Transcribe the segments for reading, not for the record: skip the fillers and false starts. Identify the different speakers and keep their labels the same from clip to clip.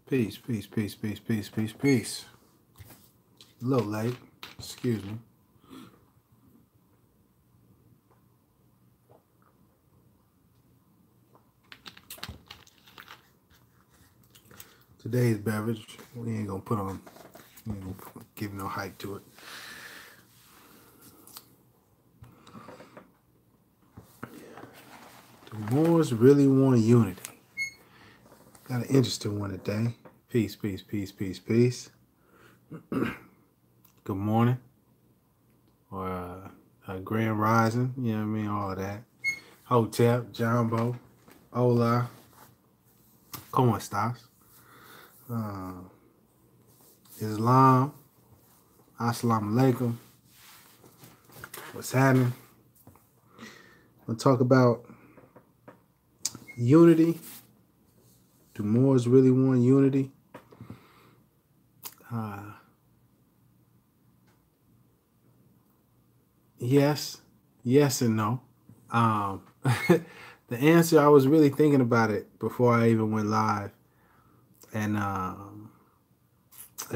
Speaker 1: Peace, peace, peace, peace, peace, peace, peace. A little late. Excuse me. Today's beverage, we ain't gonna put on, we ain't gonna give no hype to it. The Moors really want unity. Got an interesting one today. Peace, peace, peace, peace, peace. Good morning. Or Grand Rising, you know what I mean? All of that. Hotep, Jumbo, Hola. ¿Cómo estás? Islam. Assalamu alaikum. What's happening? We'll talk about unity. Do Moors really want unity? Yes. Yes and no. The answer, I was really thinking about it before I even went live. And I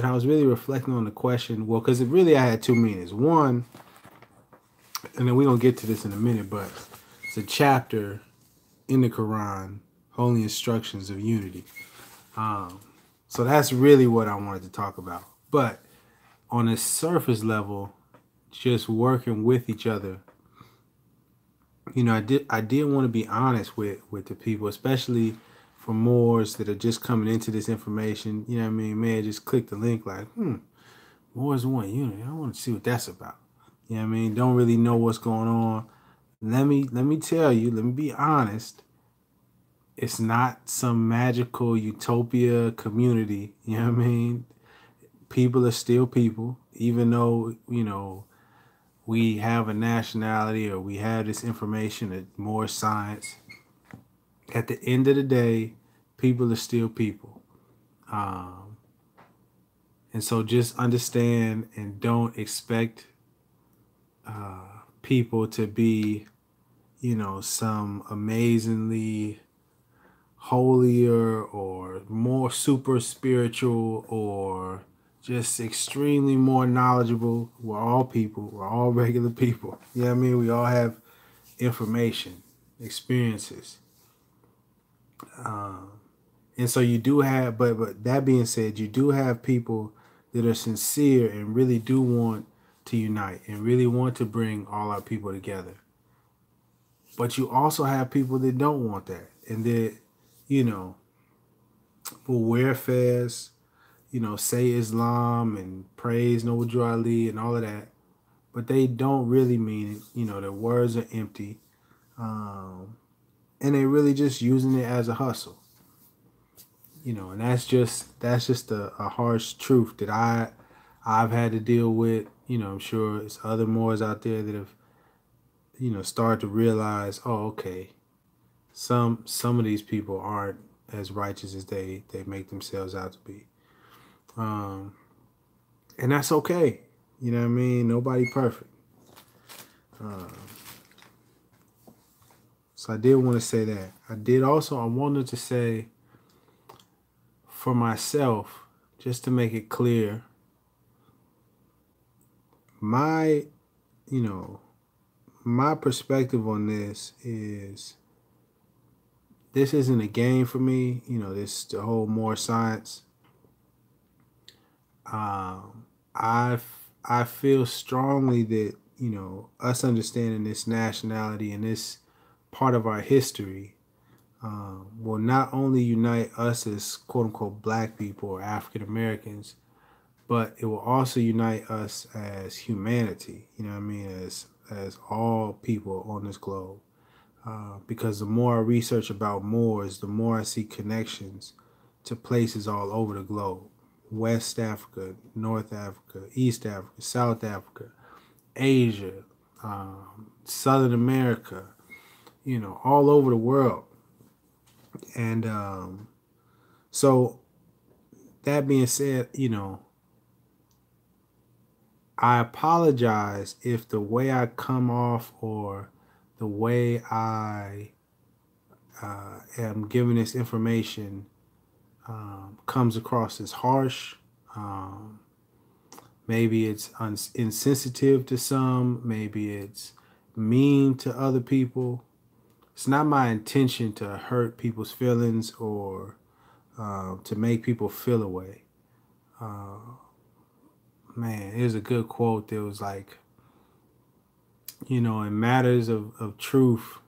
Speaker 1: was really reflecting on the question. Well, because I had two meanings. One, and then we're going to get to this in a minute, but it's a chapter in the Quran, Holy Instructions of Unity. So that's really what I wanted to talk about. But on a surface level, just working with each other, you know, I did want to be honest with the people, especially for Moors that are just coming into this information. You know what I mean? Man, just click the link like, Moors want unity. I want to see what that's about. You know what I mean? Don't really know what's going on. Let me tell you, let me be honest. It's not some magical utopia community. You know what I mean? People are still people, even though, you know, we have a nationality or we have this information, more science. At the end of the day, people are still people. And so just understand and don't expect people to be, you know, some amazingly holier or more super spiritual or just extremely more knowledgeable. We're all people. We're all regular people. You know what I mean? We all have information, experiences. And so you do have, but that being said, you do have people that are sincere and really do want to unite and really want to bring all our people together. But you also have people that don't want that and that, you know, will wear fairs, you know, say Islam and praise Noble Ali and all of that, but they don't really mean it. You know, their words are empty, and they're really just using it as a hustle. You know, and that's just a harsh truth that I've had to deal with. You know, I'm sure there's other Moors out there that have, you know, started to realize, oh, okay, some of these people aren't as righteous as they make themselves out to be. And that's okay. You know what I mean? Nobody perfect. So I did want to say that. I wanted to say for myself, just to make it clear, my perspective on this isn't a game for me. You know, the whole more science. I feel strongly that, you know, us understanding this nationality and this part of our history will not only unite us as quote unquote black people or African Americans, but it will also unite us as humanity. You know what I mean? As all people on this globe. Because the more I research about Moors, the more I see connections to places all over the globe. West Africa, North Africa, East Africa, South Africa, Asia, Southern America, you know, all over the world. And so that being said, you know, I apologize if the way I come off or the way I am giving this information comes across as harsh. Maybe it's insensitive to some. Maybe it's mean to other people. It's not my intention to hurt people's feelings or to make people feel away. Man, here's a good quote that was like, in matters of truth,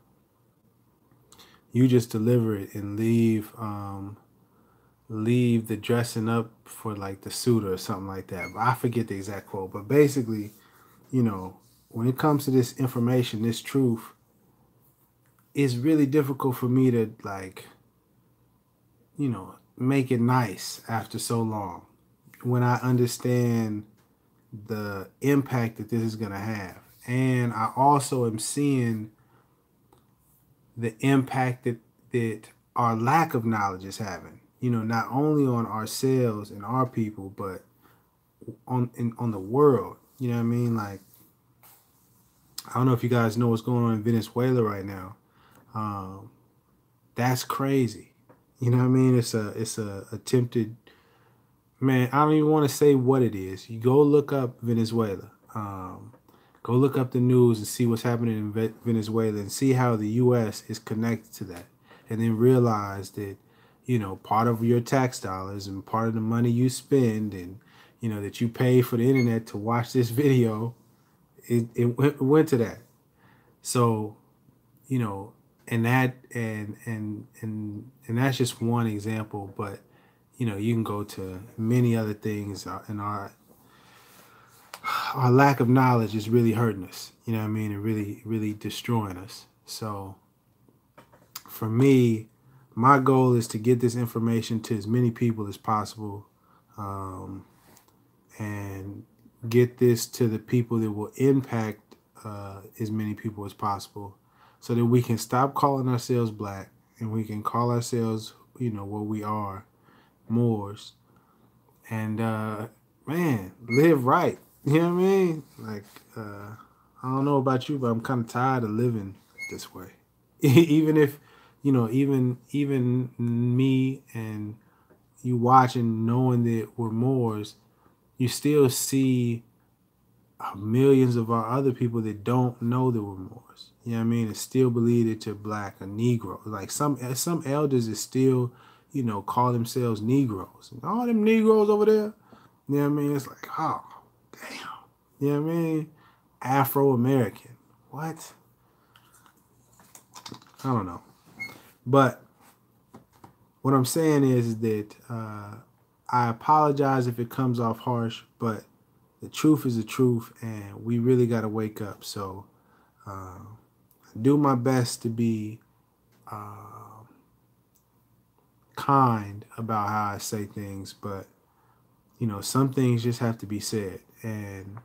Speaker 1: you just deliver it and leave the dressing up for like the suit or something like that. But I forget the exact quote. But basically, when it comes to this information, this truth, it's really difficult for me to like, make it nice after so long when I understand the impact that this is going to have. And I also am seeing the impact that our lack of knowledge is having, not only on ourselves and our people, but on the world. You know what I mean? Like, I don't know if you guys know what's going on in Venezuela right now. That's crazy. You know what I mean? It's a attempted, man, I don't even want to say what it is. You go look up Venezuela. Go look up the news and see what's happening in Venezuela and see how the U.S. is connected to that. And then realize that, part of your tax dollars and part of the money you spend and, that you pay for the internet to watch this video, it went to that. So, and that's just one example, but, you can go to many other things in our lack of knowledge is really hurting us, you know what I mean, and really, really destroying us. So for me, my goal is to get this information to as many people as possible, and get this to the people that will impact as many people as possible, so that we can stop calling ourselves black and we can call ourselves, what we are, Moors, and man, live right. You know what I mean? Like, I don't know about you, but I'm kind of tired of living this way. Even if, even me and you watching, knowing that we're Moors, you still see millions of our other people that don't know that we're Moors. You know what I mean? And still believe that you're black or Negro. Like some elders that still, call themselves Negroes. And all them Negroes over there, you know what I mean? It's like, oh, damn. You know what I mean? Afro-American. What? I don't know. But what I'm saying is that I apologize if it comes off harsh, but the truth is the truth, and we really got to wake up. So do my best to be kind about how I say things, but, some things just have to be said. And,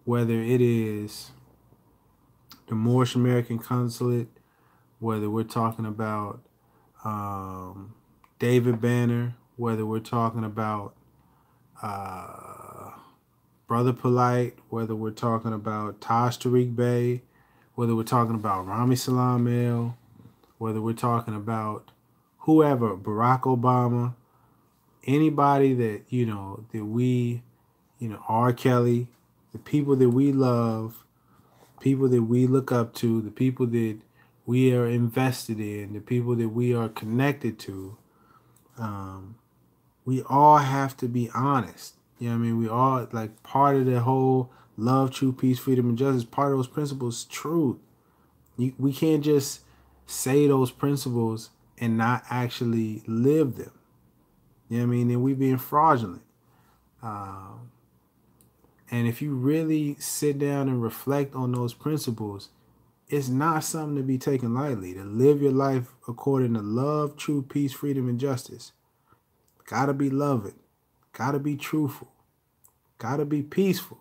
Speaker 1: whether it is the Moorish American Consulate, whether we're talking about David Banner, whether we're talking about Brother Polite, whether we're talking about Taj Tariq Bey, whether we're talking about Rami Salam El, whether we're talking about whoever, Barack Obama, anybody that, that we, R. Kelly, the people that we love, people that we look up to, the people that we are invested in, the people that we are connected to, we all have to be honest. You know what I mean? We all, like, part of the whole love, truth, peace, freedom, and justice, part of those principles is truth. We can't just say those principles and not actually live them. You know what I mean? And we being fraudulent. And if you really sit down and reflect on those principles, it's not something to be taken lightly. To live your life according to love, truth, peace, freedom, and justice. Gotta be loving. Gotta be truthful. Gotta be peaceful.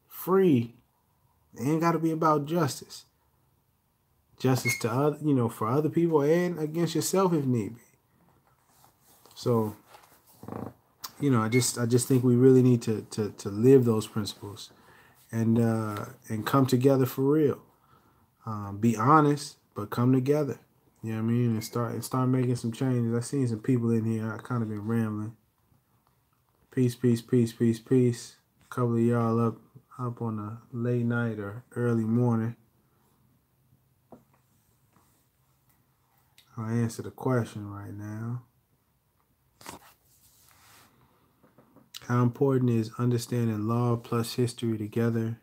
Speaker 1: Free. It ain't gotta be about justice. Justice to other, for other people and against yourself if need be. So, I just think we really need to live those principles and come together for real. Be honest, but come together. You know what I mean? And start making some changes. I seen some people in here. I kind of been rambling. Peace, peace, peace, peace, peace. A couple of y'all up on a late night or early morning. I'll answer the question right now. How important is understanding law plus history together?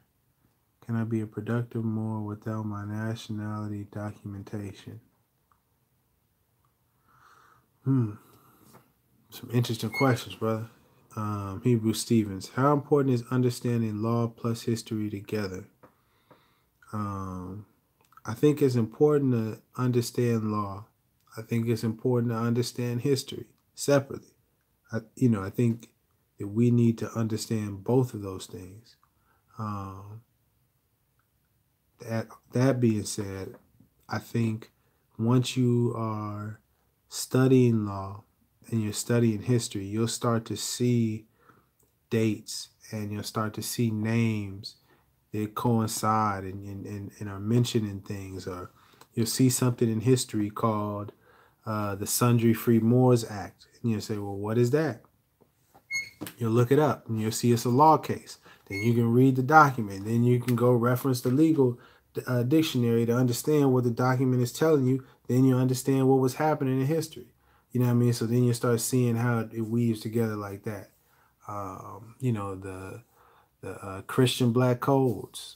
Speaker 1: Can I be a productive Moor without my nationality documentation? Some interesting questions, brother. Hebrew Stevens. How important is understanding law plus history together? I think it's important to understand law. I think it's important to understand history separately. I think that we need to understand both of those things. That being said, I think once you are studying law and you're studying history, you'll start to see dates and you'll start to see names that coincide and are mentioning things, or you'll see something in history called the Sundry Free Moors Act, and you'll say, well, what is that? You'll look it up and you'll see it's a law case. Then you can read the document. Then you can go reference the legal dictionary to understand what the document is telling you. Then you understand what was happening in history. You know what I mean? So then you start seeing how it weaves together like that. The Christian black codes,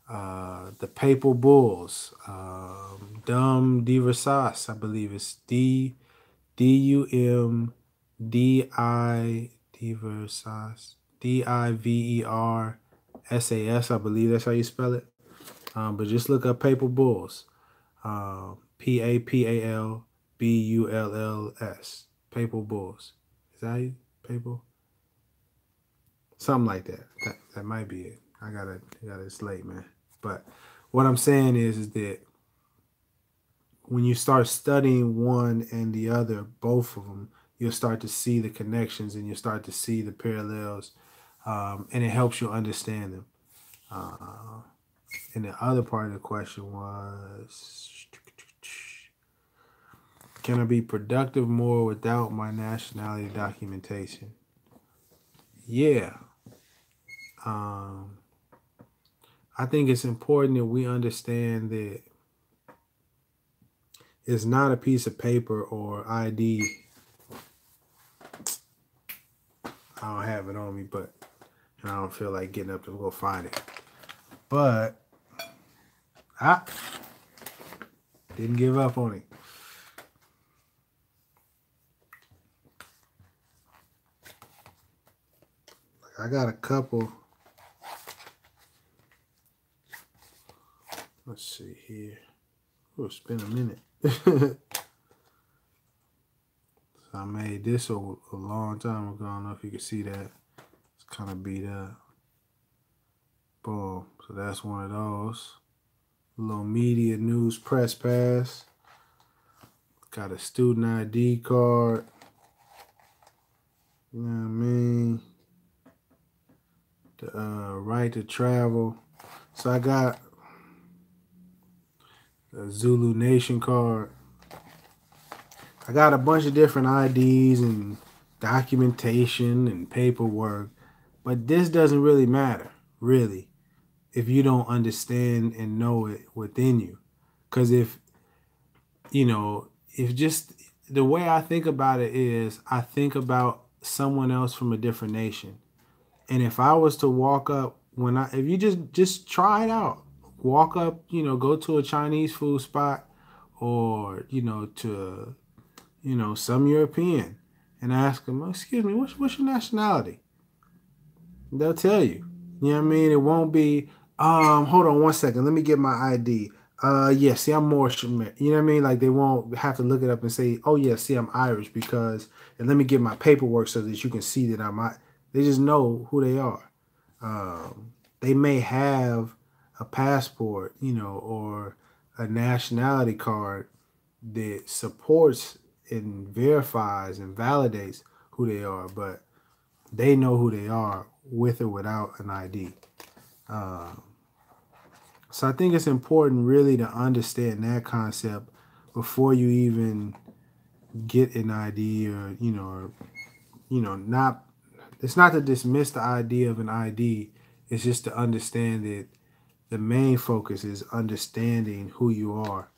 Speaker 1: the papal bulls, Dum Diversas, I believe it's DUM Diversas, DIVERSAS, I believe that's how you spell it. But just look up papal bulls, PAPALBULLS, papal bulls. Is that how you papal? Something like that. That might be it. I got it's late, man. But what I'm saying is that when you start studying one and the other, both of them, you'll start to see the connections and you'll start to see the parallels, and it helps you understand them. And the other part of the question was, can I be productive Moor without my nationality documentation? Yeah. I think it's important that we understand that it's not a piece of paper or ID. I don't have it on me, but I don't feel like getting up to go find it. But I didn't give up on it. I got a couple. Let's see here. Oh, it's been a minute. So I made this a long time ago. I don't know if you can see that. It's kind of beat up. Boom. So that's one of those. A little media news press pass. Got a student ID card. You know what I mean? The right to travel. So I got a Zulu Nation card. I got a bunch of different IDs and documentation and paperwork, but this doesn't really matter, really, if you don't understand and know it within you. Because if just the way I think about it is, I think about someone else from a different nation. And if I was to walk up, if you just try it out, walk up, go to a Chinese food spot or, to, some European and ask them, excuse me, what's your nationality? They'll tell you. You know what I mean? It won't be, hold on one second. Let me get my ID. Yeah, see, I'm more, you know what I mean? Like they won't have to look it up and say, oh yeah, see, I'm Irish and let me get my paperwork so that you can see that they just know who they are. They may have a passport, or a nationality card that supports and verifies and validates who they are, but they know who they are with or without an ID. So I think it's important really to understand that concept before you even get an ID, or not. It's not to dismiss the idea of an ID. It's just to understand that the main focus is understanding who you are.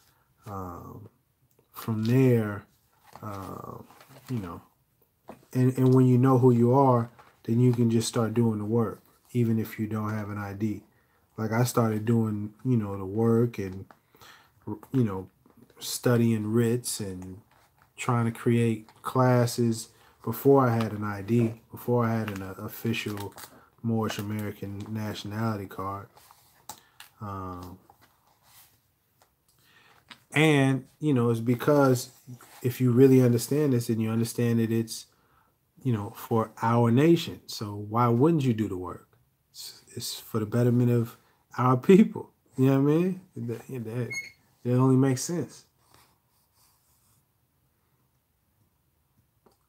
Speaker 1: From there, uh, you know, and when you know who you are, then you can just start doing the work, even if you don't have an ID. Like I started doing, the work and, you know, studying writs and trying to create classes before I had an ID, before I had an official Moorish American nationality card. And, it's because if you really understand this and you understand that it's, for our nation. So why wouldn't you do the work? It's for the betterment of our people. You know what I mean? That only makes sense.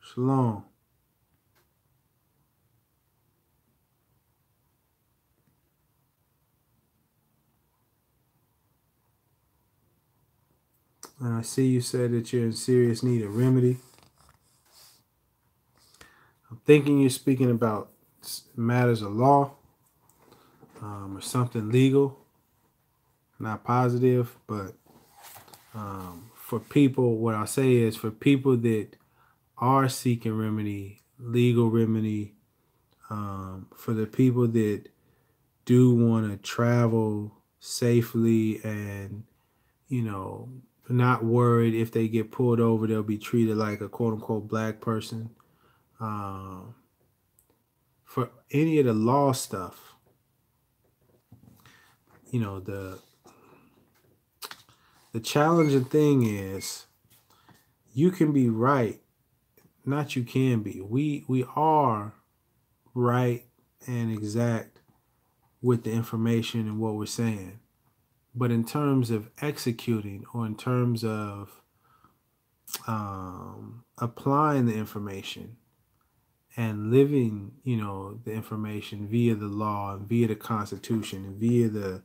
Speaker 1: Shalom. I see you said that you're in serious need of remedy. I'm thinking you're speaking about matters of law, or something legal. Not positive, but for people, what I'll say is for people that are seeking remedy, legal remedy, for the people that do want to travel safely and, not worried if they get pulled over, they'll be treated like a quote unquote black person. For any of the law stuff, the challenging thing is you can be right, not you can be. We are right and exact with the information and what we're saying. But in terms of executing, or in terms of applying the information and living, the information via the law and via the Constitution and via the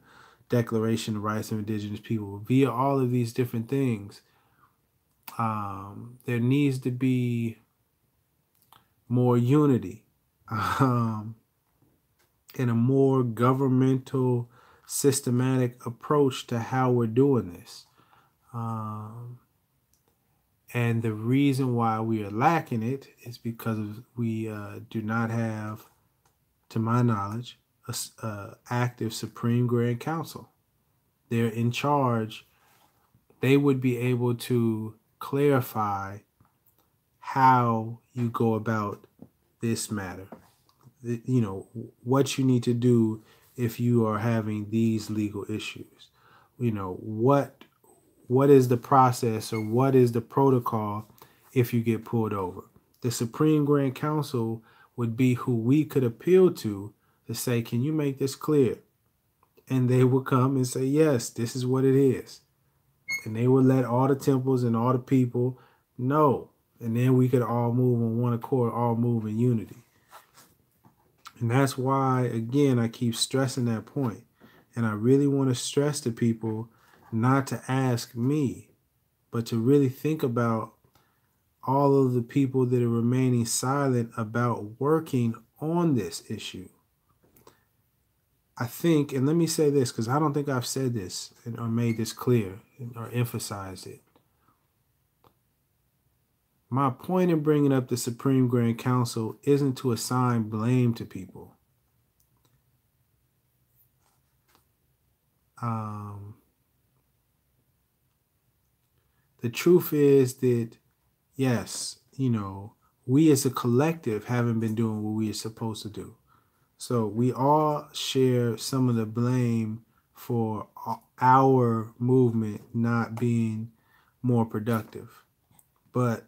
Speaker 1: Declaration of Rights of Indigenous People, via all of these different things, there needs to be more unity, and a more governmental, systematic approach to how we're doing this. And the reason why we are lacking it is because we do not have, to my knowledge, a active Supreme Grand Council. They're in charge. They would be able to clarify how you go about this matter. What you need to do if you are having these legal issues. What is the process, or what is the protocol if you get pulled over? The Supreme Grand Council would be who we could appeal to say, can you make this clear? And they would come and say, yes, this is what it is. And they would let all the temples and all the people know. And then we could all move on one accord, all move in unity. And that's why, again, I keep stressing that point. And I really want to stress to people not to ask me, but to really think about all of the people that are remaining silent about working on this issue. I think, and let me say this, because I don't think I've said this or made this clear or emphasized it. My point in bringing up the Supreme Grand Council isn't to assign blame to people. The truth is that, yes, we as a collective haven't been doing what we are supposed to do. So we all share some of the blame for our movement not being more productive. But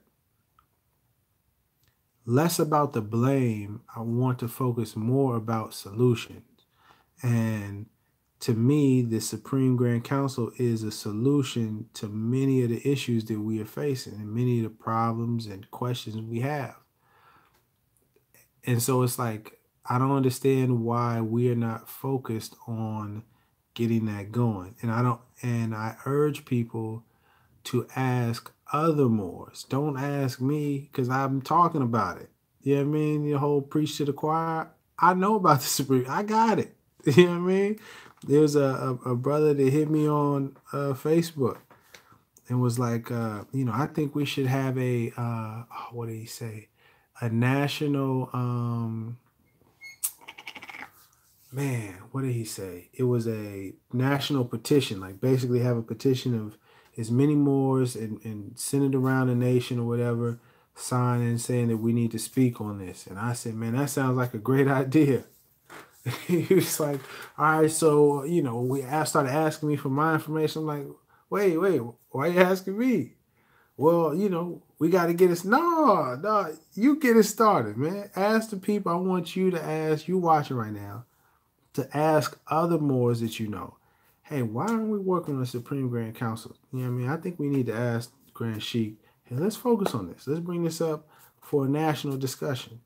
Speaker 1: less about the blame. I want to focus more about solutions. And to me, the Supreme Grand Council is a solution to many of the issues that we are facing and many of the problems and questions we have. And so it's like, I don't understand why we are not focused on getting that going. And I urge people to ask other Moors. Don't ask me because I'm talking about it. You know what I mean? The whole preach to the choir. I know about the Supreme. I got it. You know what I mean? There was a brother that hit me on Facebook and was like, I think we should have a, what did he say? A national, man, what did he say? It was a national petition, like basically have a petition of as many Moors and send it around the nation or whatever, signing saying that we need to speak on this. And I said, man, that sounds like a great idea. He was like, all right, so, started asking me for my information. I'm like, wait, why are you asking me? Well, we got to get it. No, you get it started, man. Ask the people. I want you to ask, you watching right now, to ask other Moors that you know, hey, why aren't we working on the Supreme Grand Council? You know what I mean? I think we need to ask Grand Sheik, hey, let's focus on this. Let's bring this up for a national discussion.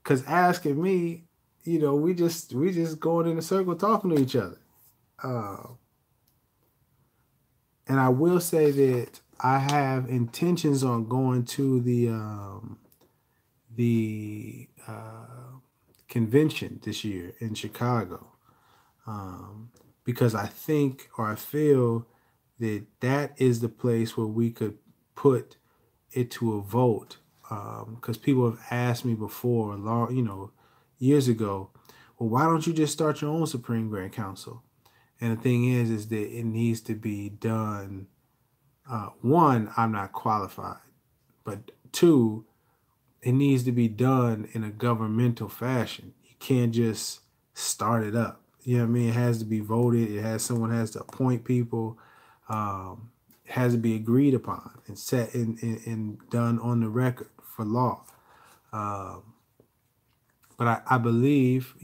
Speaker 1: Because asking me, we just going in a circle talking to each other. And I will say that I have intentions on going to the convention this year in Chicago, because I think or I feel that that is the place where we could put it to a vote. Because people have asked me before, years ago, well, why don't you just start your own Supreme Grand Council? And the thing is that it needs to be done. One, I'm not qualified, but two, it needs to be done in a governmental fashion. You can't just start it up. You know what I mean? It has to be voted. Someone has to appoint people. It has to be agreed upon and set and done on the record for law. But I believe,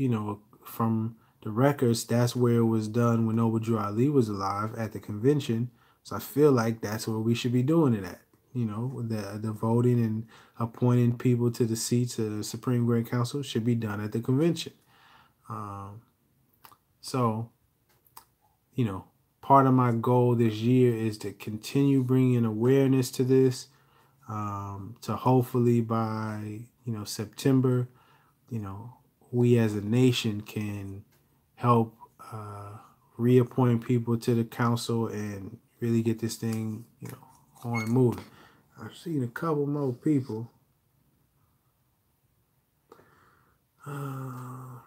Speaker 1: from the records, that's where it was done when Noble Drew Ali was alive at the convention. So I feel like that's where we should be doing it at. The voting and appointing people to the seats of the Supreme Grand Council should be done at the convention. So, part of my goal this year is to continue bringing awareness to this, to hopefully by, September, we as a nation can help reappoint people to the council and really get this thing, on and moving. I've seen a couple more people. Oh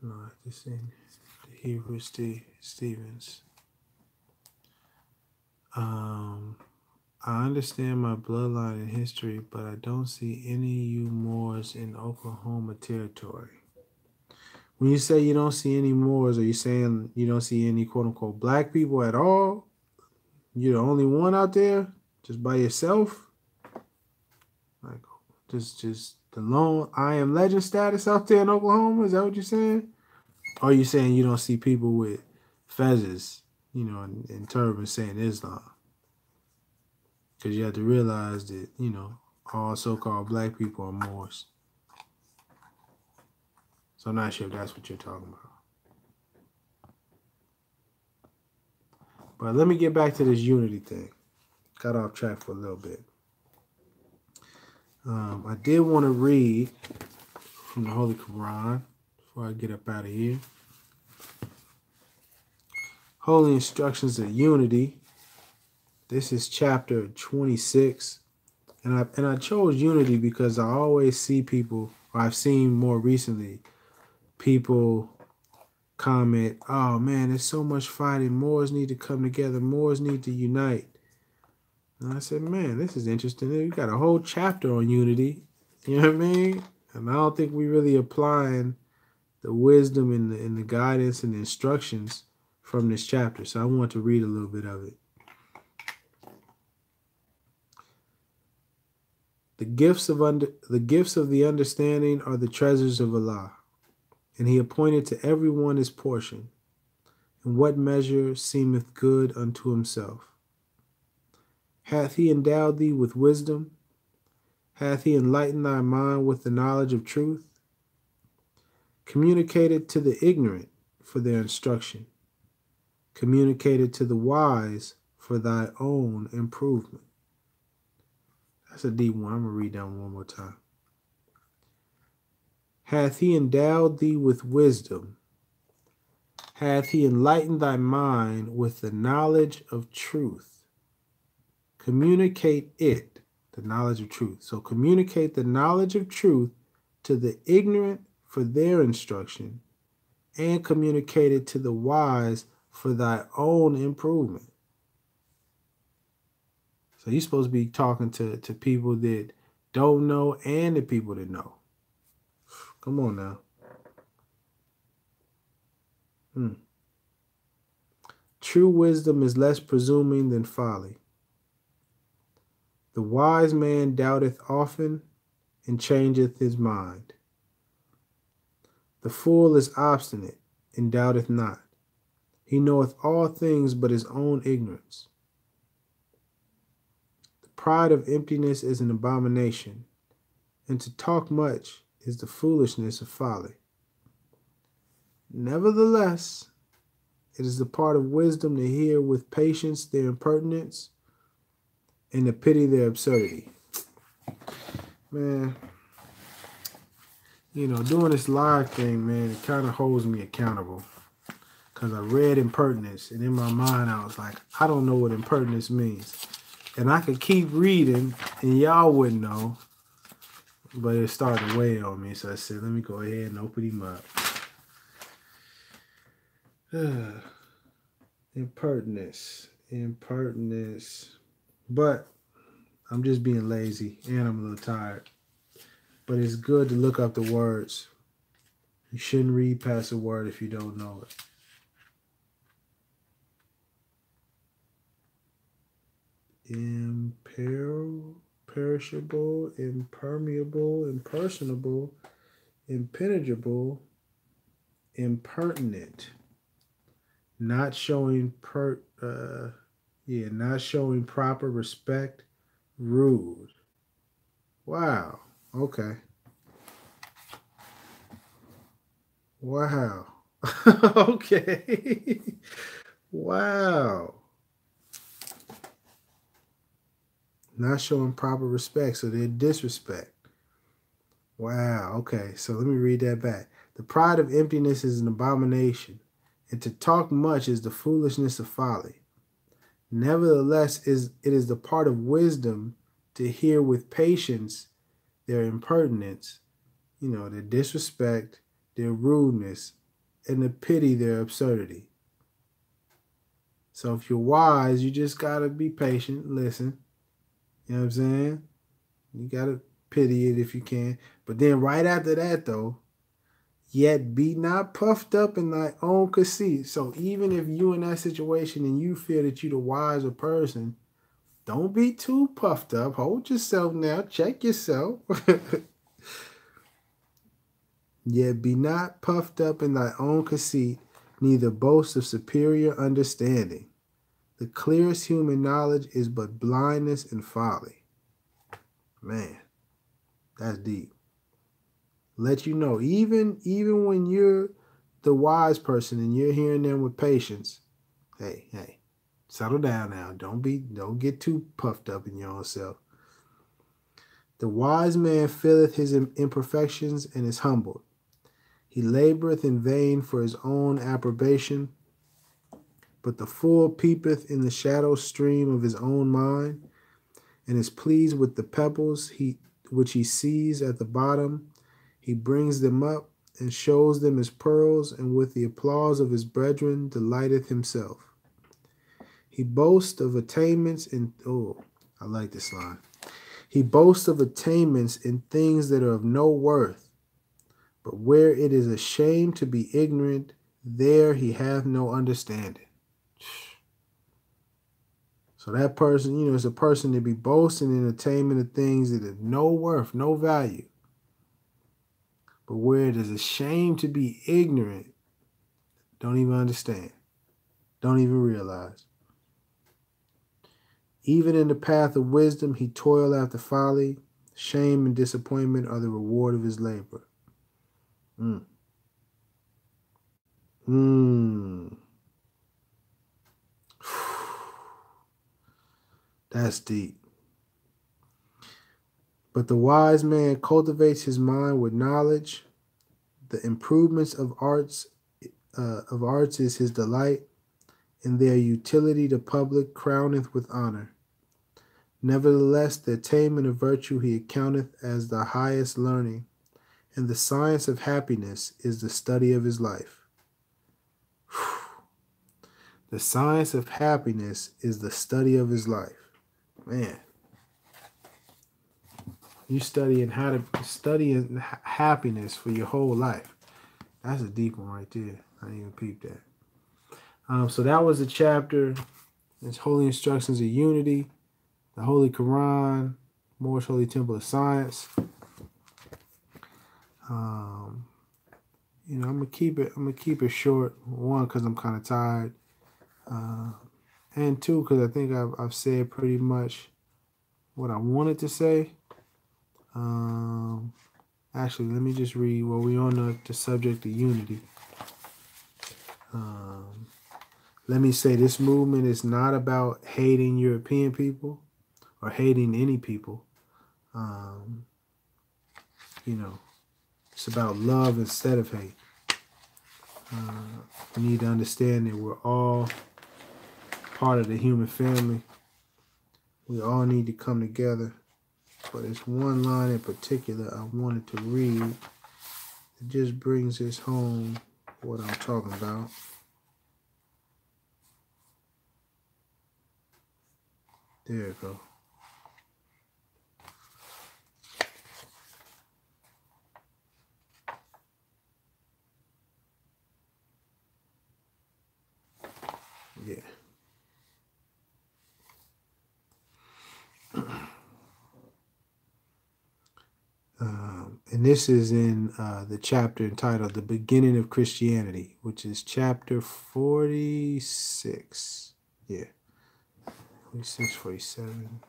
Speaker 1: no, I just seen the Hebrew Stevens. I understand my bloodline and history, but I don't see any you Moors in Oklahoma territory. When you say you don't see any Moors, are you saying you don't see any quote unquote black people at all? You're the only one out there, just by yourself? Like just the lone I Am Legend status out there in Oklahoma? Is that what you're saying? Or are you saying you don't see people with fezzes, and turbans saying Islam? Because you have to realize that, all so-called black people are Moors. So I'm not sure if that's what you're talking about. But let me get back to this unity thing. Got off track for a little bit. I did want to read from the Holy Quran before I get up out of here. Holy Instructions of Unity. This is chapter 26. And I chose unity because I always see people, or I've seen more recently, people comment, oh man, there's so much fighting. Moors need to come together. Moors need to unite. And I said, man, this is interesting. We got a whole chapter on unity. You know what I mean? And I don't think we really applying the wisdom and the guidance and the instructions from this chapter. So I want to read a little bit of it. The gifts of the understanding are the treasures of Allah, and He appointed to every one his portion, in what measure seemeth good unto himself. Hath He endowed thee with wisdom? Hath He enlightened thy mind with the knowledge of truth? Communicate it to the ignorant for their instruction. Communicate it to the wise for thy own improvement. That's a deep one. I'm going to read that one more time. Hath he endowed thee with wisdom? Hath he enlightened thy mind with the knowledge of truth? Communicate it, the knowledge of truth. So communicate the knowledge of truth to the ignorant for their instruction, and communicate it to the wise for thy own improvement. So you're supposed to be talking to people that don't know and the people that know. Come on now. True wisdom is less presuming than folly. The wise man doubteth often and changeth his mind. The fool is obstinate and doubteth not. He knoweth all things but his own ignorance. The pride of emptiness is an abomination, and to talk much is the foolishness of folly. Nevertheless, it is the part of wisdom to hear with patience their impertinence and to pity their absurdity. Man, you know, doing this live thing, man, it kind of holds me accountable. Because I read impertinence, and in my mind, I was like, I don't know what impertinence means. And I could keep reading, and y'all wouldn't know. But it started to weigh on me, so I said, let me go ahead and open him up. Impertinence. But I'm just being lazy, and I'm a little tired. But it's good to look up the words. You shouldn't read past a word if you don't know it. Imperishable, impermeable, impersonable, impenetrable, impertinent. Not showing not showing proper respect, rude. Wow. Okay. Wow. Okay. Wow. Not showing proper respect, so they're disrespect. Wow. Okay. So let me read that back. The pride of emptiness is an abomination, and to talk much is the foolishness of folly. Nevertheless, it is the part of wisdom to hear with patience their impertinence, their disrespect, their rudeness, and to pity their absurdity. So if you're wise, you just got to be patient, listen. You know what I'm saying? You got to pity it if you can. But then right after that, though, yet be not puffed up in thy own conceit. So even if you in that situation and you feel that you're the wiser person, don't be too puffed up. Hold yourself now. Check yourself. Yet be not puffed up in thy own conceit, neither boast of superior understanding. The clearest human knowledge is but blindness and folly. Man, that's deep. Let you know, even when you're the wise person and you're hearing them with patience, hey, settle down now. Don't get too puffed up in your own self. The wise man feeleth his imperfections and is humbled. He laboreth in vain for his own approbation, but the fool peepeth in the shadow stream of his own mind, and is pleased with the pebbles which he sees at the bottom. He brings them up and shows them as pearls, and with the applause of his brethren delighteth himself. He boasts of attainments in I like this line. He boasts of attainments in things that are of no worth, but where it is a shame to be ignorant, there he hath no understanding. So that person, is a person to be boasting in attainment of things that have no worth, no value. But where it is a shame to be ignorant, don't even understand, don't even realize. Even in the path of wisdom, he toil after folly. Shame and disappointment are the reward of his labor. That's deep. But the wise man cultivates his mind with knowledge. The improvements of arts is his delight, and their utility to public crowneth with honor. Nevertheless, the attainment of virtue he accounteth as the highest learning, and the science of happiness is the study of his life. The science of happiness is the study of his life. Man, you studying how to study happiness for your whole life. That's a deep one right there. I didn't even peep that. So that was the chapter. It's Holy Instructions of Unity, the Holy Quran, Moorish Holy Temple of Science. You know, I'm gonna keep it short. One, because I'm kind of tired, and two, because I think I've said pretty much what I wanted to say. Actually, let me just read. Well, we're on the subject of unity. Let me say this movement is not about hating European people or hating any people. You know, it's about love instead of hate. We need to understand that we're all part of the human family. We all need to come together. But there's one line in particular I wanted to read. It just brings us home what I'm talking about. There it goes. Yeah. And this is in the chapter entitled The Beginning of Christianity, which is chapter 46. Yeah. 46, 47.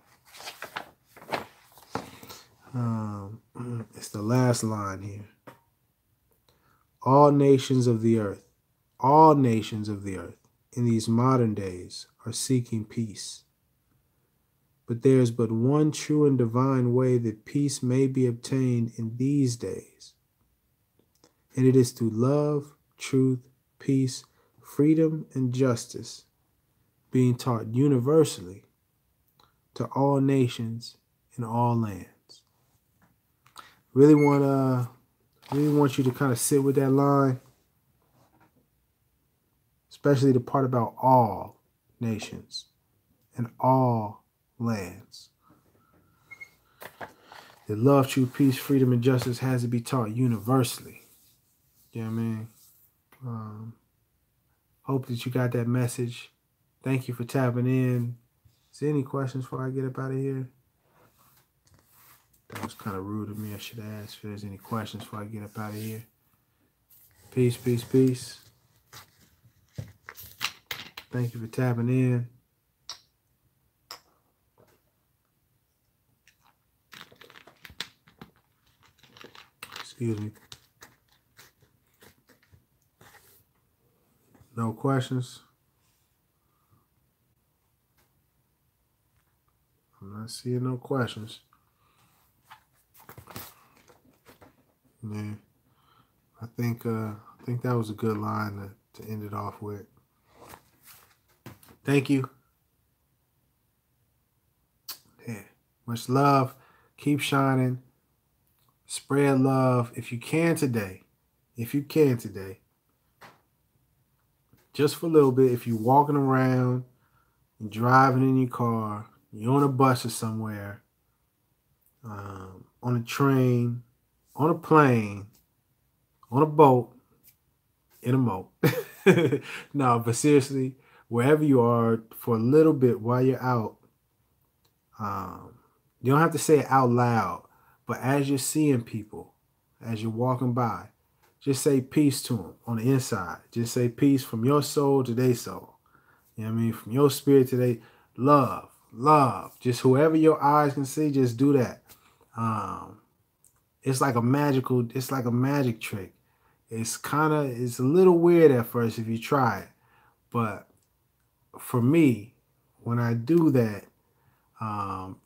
Speaker 1: It's the last line here. All nations of the earth in these modern days are seeking peace. But there is but one true and divine way that peace may be obtained in these days. And it is through love, truth, peace, freedom, and justice being taught universally to all nations in all lands. Really want you to kind of sit with that line, especially the part about all nations and all lands. That love, truth, peace, freedom, and justice has to be taught universally. You know what I mean? Hope that you got that message. Thank you for tapping in. Is there any questions before I get up out of here? That was kind of rude of me. I should ask if there's any questions before I get up out of here. Peace, peace, peace. Thank you for tapping in. Excuse me. No questions? I'm not seeing no questions. Man, I think that was a good line to end it off with. Thank you. Yeah. Much love. Keep shining. Spread love if you can today. Just for a little bit. If you're walking around, you're driving in your car, you're on a bus or somewhere, on a train, on a plane, on a boat, in a moat. No, but seriously, wherever you are, for a little bit while you're out, you don't have to say it out loud, but as you're seeing people, as you're walking by, just say peace to them on the inside. Just say peace from your soul to their soul. You know what I mean? From your spirit to their love. Just whoever your eyes can see, just do that. It's like a magic trick. it's a little weird at first if you try it. But for me, when I do that,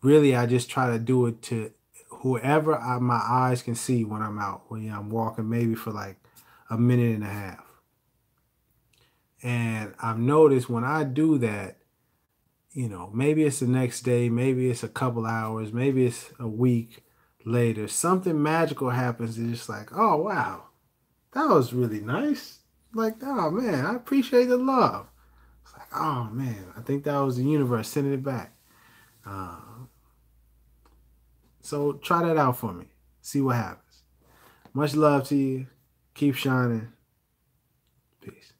Speaker 1: really I just try to do it to whoever my eyes can see when I'm out, when I'm walking maybe for like a minute and a half. And I've noticed when I do that, maybe it's the next day, maybe it's a couple hours, maybe it's a week later, something magical happens. It's just like, oh, wow, that was really nice. Like, oh, man, I appreciate the love. It's like, oh, man, I think that was the universe sending it back. Uh, so try that out for me. See what happens. Much love to you. Keep shining. Peace.